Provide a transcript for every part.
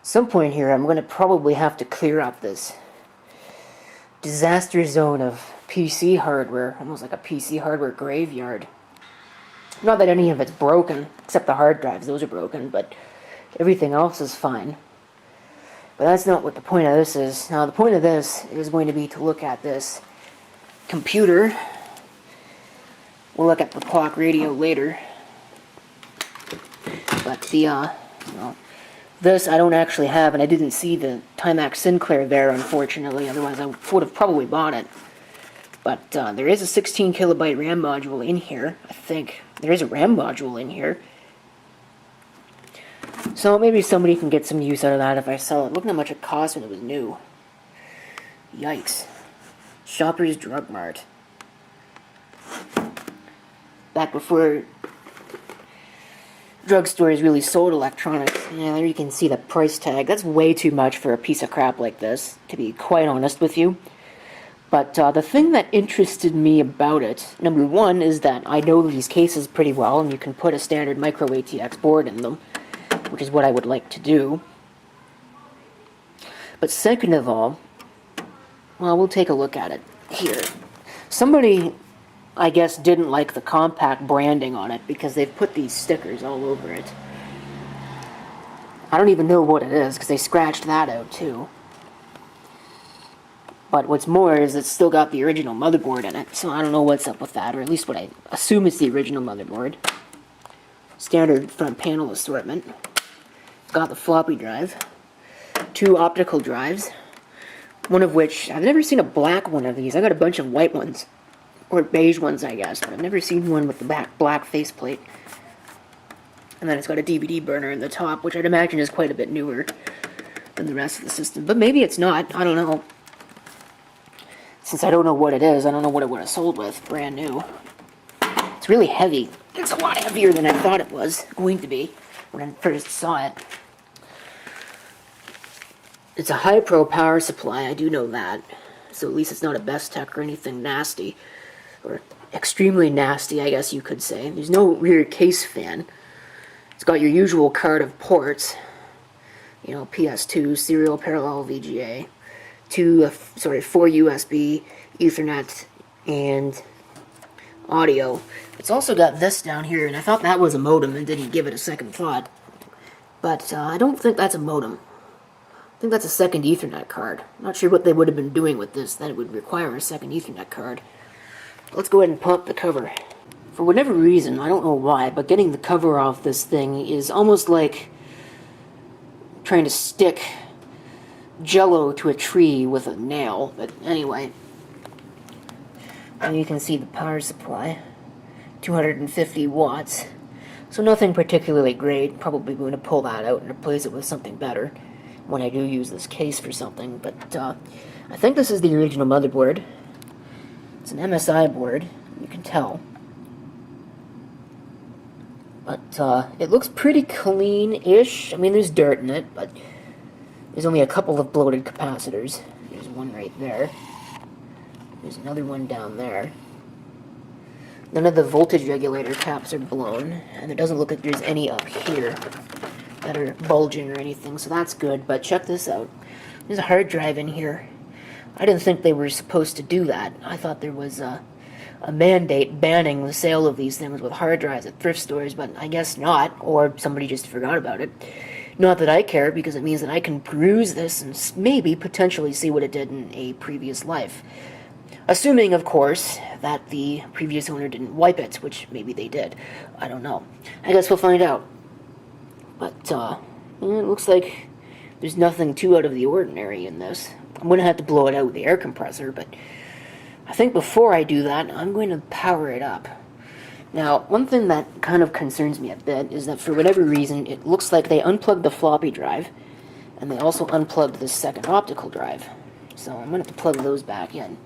some point here, I'm going to probably have to clear up this disaster zone of PC hardware, almost like a PC hardware graveyard. Not that any of it's broken, except the hard drives, those are broken, but everything else is fine. But that's not what the point of this is. Now, the point of this is going to be to look at this computer. We'll look at the clock radio later. But this I don't actually have, and I didn't see the Timex Sinclair there, unfortunately. Otherwise, I would have probably bought it. But there is a 16 kilobyte RAM module in here, I think. There is a RAM module in here. So maybe somebody can get some use out of that if I sell it. Look at how much it cost when it was new. Yikes. Shoppers Drug Mart. Back before drugstores really sold electronics. Yeah, there you can see the price tag. That's way too much for a piece of crap like this, to be quite honest with you. But the thing that interested me about it, number one, is that I know these cases pretty well, and you can put a standard micro ATX board in them, which is what I would like to do. But second of all, well, we'll take a look at it here. Somebody, I guess, didn't like the Compaq branding on it because they've put these stickers all over it. I don't even know what it is because they scratched that out too. But what's more is it's still got the original motherboard in it, so I don't know what's up with that, or at least what I assume is the original motherboard. Standard front panel assortment. It's got the floppy drive. 2 optical drives. One of which, I've never seen a black one of these. I got a bunch of white ones. Or beige ones, I guess, but I've never seen one with the black faceplate. And then it's got a DVD burner in the top, which I'd imagine is quite a bit newer than the rest of the system. But maybe it's not, I don't know. Since I don't know what it is, I don't know what it would have sold with, brand new. It's really heavy. It's a lot heavier than I thought it was going to be when I first saw it. It's a high-pro power supply, I do know that. So at least it's not a Best Tech or anything nasty. Or extremely nasty, I guess you could say. There's no rear case fan. It's got your usual card of ports. You know, PS2, serial parallel VGA. 4 USB, Ethernet, and audio. It's also got this down here, and I thought that was a modem and didn't give it a second thought. But I don't think that's a modem. I think that's a second Ethernet card. Not sure what they would have been doing with this, that it would require a second Ethernet card. Let's go ahead and pop the cover. For whatever reason, I don't know why, but getting the cover off this thing is almost like trying to stick Jello to a tree with a nail. But anyway, and you can see the power supply, 250 watts. So nothing particularly great. Probably going to pull that out and replace it with something better when I do use this case for something. But I think this is the original motherboard. It's an MSI board, you can tell. But it looks pretty clean-ish. I mean, there's dirt in it, but there's only a couple of bloated capacitors. There's one right there. There's another one down there. None of the voltage regulator caps are blown, and it doesn't look like there's any up here that are bulging or anything, so that's good. But check this out. There's a hard drive in here. I didn't think they were supposed to do that. I thought there was a mandate banning the sale of these things with hard drives at thrift stores, but I guess not, or somebody just forgot about it. Not that I care, because it means that I can peruse this and maybe potentially see what it did in a previous life. Assuming, of course, that the previous owner didn't wipe it, which maybe they did. I don't know. I guess we'll find out. But, it looks like there's nothing too out of the ordinary in this. I'm going to have to blow it out with the air compressor, but I think before I do that, I'm going to power it up. Now, one thing that kind of concerns me a bit is that for whatever reason, it looks like they unplugged the floppy drive, and they also unplugged the second optical drive. So I'm going to have to plug those back in.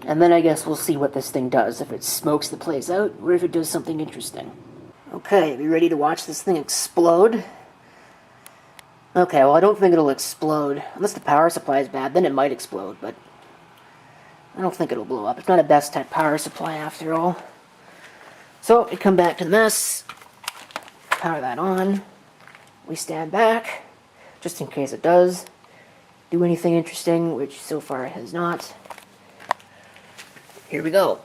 And then I guess we'll see what this thing does, if it smokes the place out, or if it does something interesting. Okay, be ready to watch this thing explode? Okay, well I don't think it'll explode. Unless the power supply is bad, then it might explode, but I don't think it'll blow up. It's not a Best Tech power supply after all. So, we come back to the mess, power that on, we stand back, just in case it does do anything interesting, which so far it has not. Here we go.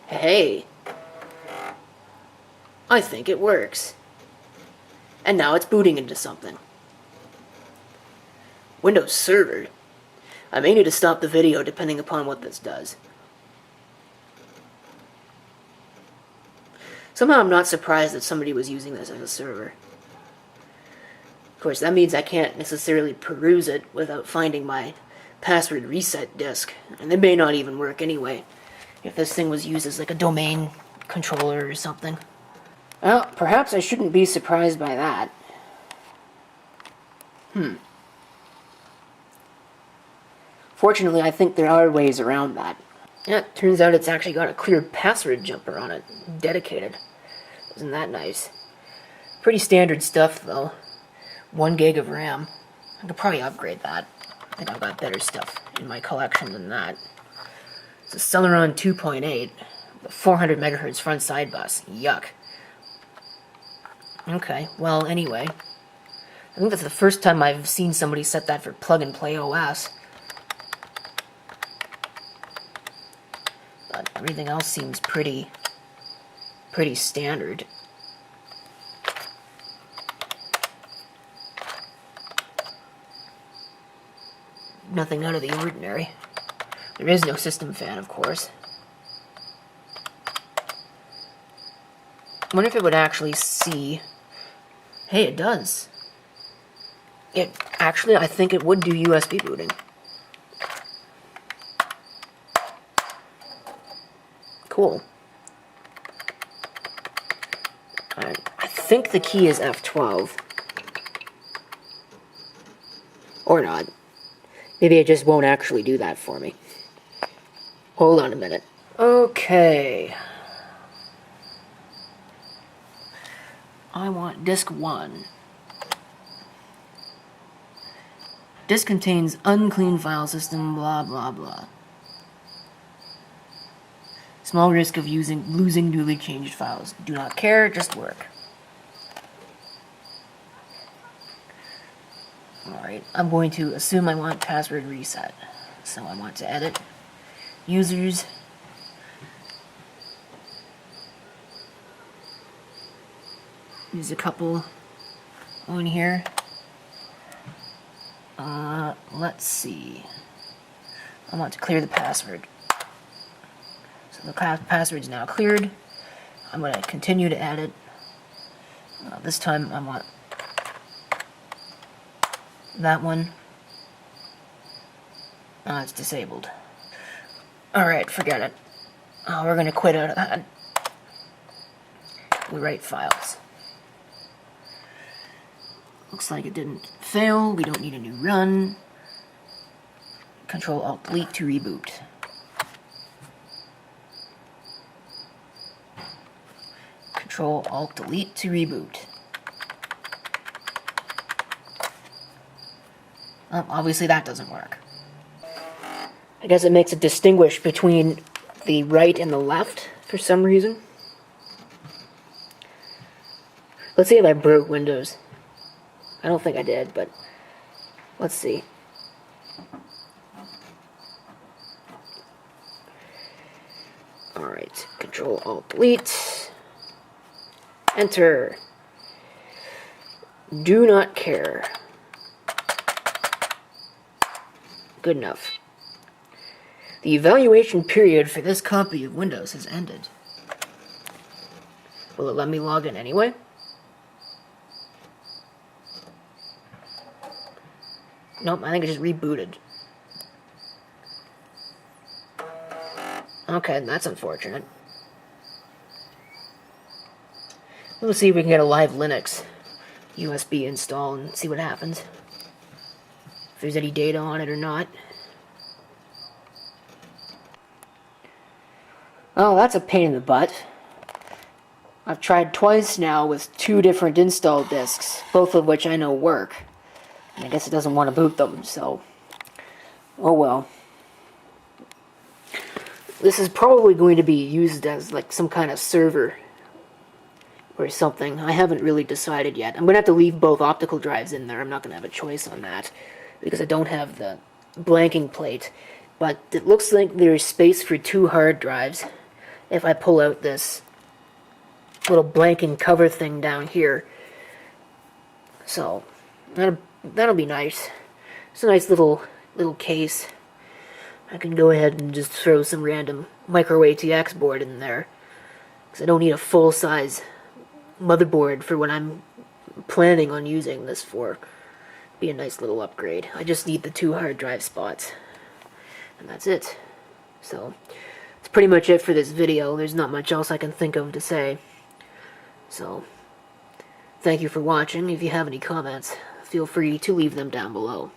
Hey, I think it works. And now it's booting into something. Windows Server. I may need to stop the video depending upon what this does. Somehow I'm not surprised that somebody was using this as a server. Of course, that means I can't necessarily peruse it without finding my password reset disk, and it may not even work anyway, if this thing was used as like a domain controller or something. Well, perhaps I shouldn't be surprised by that. Fortunately, I think there are ways around that. Yeah, it turns out it's actually got a clear password jumper on it, dedicated. Isn't that nice? Pretty standard stuff, though. 1 gig of RAM. I could probably upgrade that. I think I've got better stuff in my collection than that. It's a Celeron 2.8, with a 400 megahertz front side bus. Yuck. Okay, well, anyway. I think that's the first time I've seen somebody set that for plug-and-play OS. But everything else seems pretty standard. Nothing out of the ordinary. There is no system fan, of course. I wonder if it would actually see... Hey, it does. I think it would do USB booting. Cool. Alright, I think the key is F12. Or not. Maybe it just won't actually do that for me. Hold on a minute. Okay. I want disk 1. Disk contains unclean file system, blah blah blah. Small risk of losing newly changed files. Do not care, just work. Alright, I'm going to assume I want password reset. So I want to edit users. Use a couple on here. Let's see. I want to clear the password. So the password is now cleared. I'm going to continue to add it. This time I want that one. It's disabled. Alright, forget it. We're going to quit out of that. We write files. Looks like it didn't fail. We don't need a new run. Control-Alt-Delete to reboot. Control-Alt-Delete to reboot. Obviously that doesn't work. I guess it makes it distinguish between the right and the left for some reason. Let's see if I broke Windows. I don't think I did, but let's see. Alright, Control-Alt-Delete. Enter. Do not care. Good enough. The evaluation period for this copy of Windows has ended. Will it let me log in anyway? Nope, I think it just rebooted. Okay, that's unfortunate. We'll see if we can get a live Linux USB install and see what happens. If there's any data on it or not. Oh, that's a pain in the butt. I've tried twice now with 2 different install disks, both of which I know work. And I guess it doesn't want to boot them, so... oh well. This is probably going to be used as like some kind of server or something. I haven't really decided yet. I'm going to have to leave both optical drives in there. I'm not going to have a choice on that because I don't have the blanking plate. But it looks like there's space for 2 hard drives if I pull out this little blanking cover thing down here. So that'll be nice. It's a nice little case. I can go ahead and just throw some random micro ATX board in there, because I don't need a full-size motherboard for what I'm planning on using this for. Be a nice little upgrade. I just need the 2 hard drive spots, and that's it. So that's pretty much it for this video. There's not much else I can think of to say. So thank you for watching. If you have any comments, feel free to leave them down below.